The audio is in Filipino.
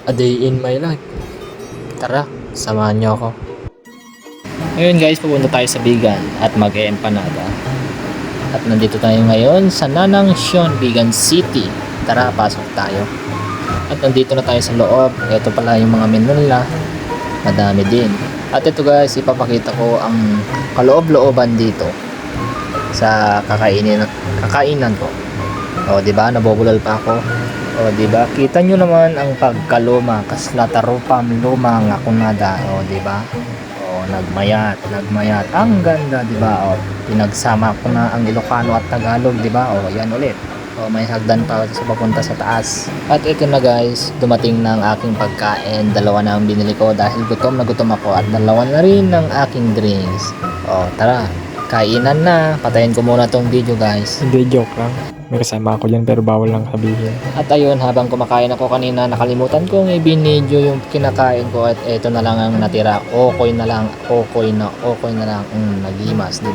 A day in my life. Tara, samahan niyo ako. Ngayon guys, pupunta tayo sa Bigan at mag-empanada. At nandito tayo ngayon sa Nanangsyon, Bigan City. Tara, pasok tayo. At nandito na tayo sa loob. Ito pala yung mga menu nila. Madami din. At ito guys, ipapakita ko ang kaloob-looban dito sa kakainan ko. O, di ba? Nabubulol pa ako. O, di ba? Kita nyo naman ang pagkaluma, kaslatarupam luma nga kunada. O, di ba? O, nagmayat. Ang ganda, di ba? O, pinagsama ko na ang Ilocano at Tagalog, di ba? O, yan ulit. O, may hagdan pa sa papunta sa taas. At ito na guys, dumating na ang aking pagkain. Dalawa na ang binili ko dahil gutom na gutom ako. At dalawa na rin ang aking drinks. O, tara. Kainan na. Patayin ko muna tong video guys. Hindi, joke lang. May kasama ako dyan pero bawal lang sabihin. At ayun, habang kumakain ako kanina, nakalimutan kong i-video yung kinakain ko at eto na lang ang natira. Okoy na lang. Nagimas, di